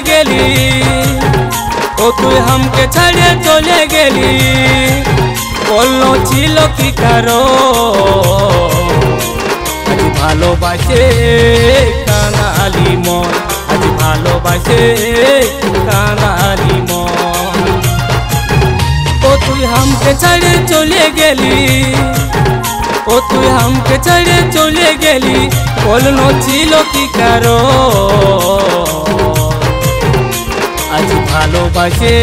গেলি, ও তুই হামকে ছাড়িয়ে চলে গেলি, বললো ছিল কি কারো আজ ভালোবাসে কাঙালি মন, আজ ভালোবাসে কাঙালি মন। ও তুই হামকে ছাড়িয়ে চলে গেলি, ও তুই হামকে ছাড়িয়ে চলে গেলি, বললো ছিল কি কারো আজ ভালোবাসে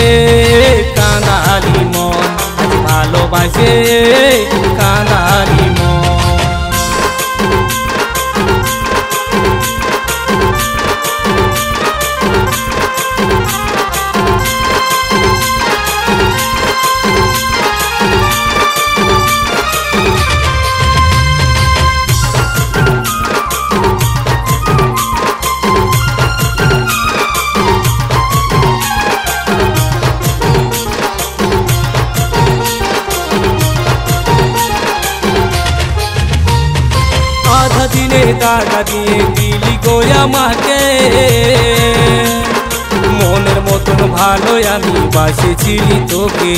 কাঙালি মন, আজ ভালোবাসে কাঙালি মন। দিনে দাগা দিয়ে দিলি গো আমাকে, মনের মতন ভালো আমি বাসেছিলি তোকে।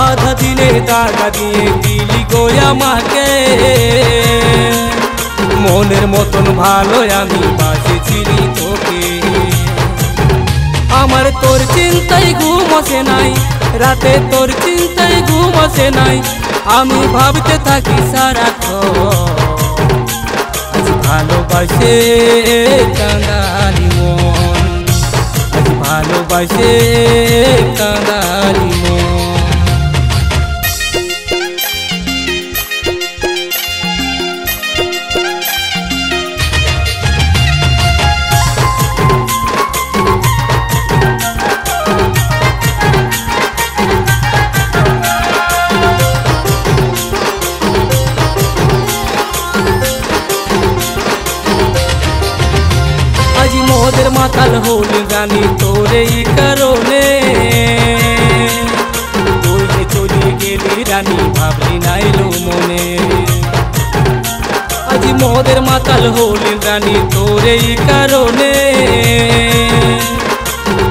আধা দিনে দাগা দিয়ে দিলি গো আমাকে, মনের মতন ভালো আমি বাসেছিলি তোকে। আমার তোর চিন্তায় ঘুম আসে নাই, রাতে তোর চিন্তায় ঘুম আসে নাই, আমি ভাবতে থাকি সারাক্ষণ আজ ভালোবাসে কাঙালি মন, আজ ভালোবাসে কাঙালি মন। মোদের মাতাল হল জানি তোরে কারণে, তুই যে চলে গেলি রানী ভাবলি নাইলো মনে। আজ মোদের মাতাল হল রানী তোরে কারণে,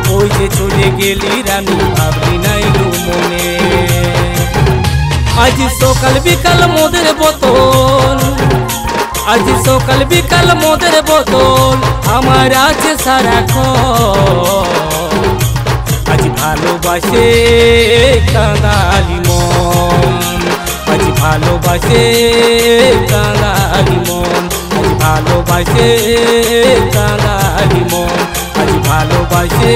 তুই যে চলে গেলি রানী ভাবলি নাইলো মনে। আজ সকাল বিকাল মোদের বোতল, আজ সকাল বিকাল মোদের বোতল আমার আছে সারাক্ষণ আজ ভালোবাসে কাঙালি মন, আজ ভালোবাসে কাঙালি মন, আজ ভালোবাসে কাঙালি মন, আজ ভালোবাসে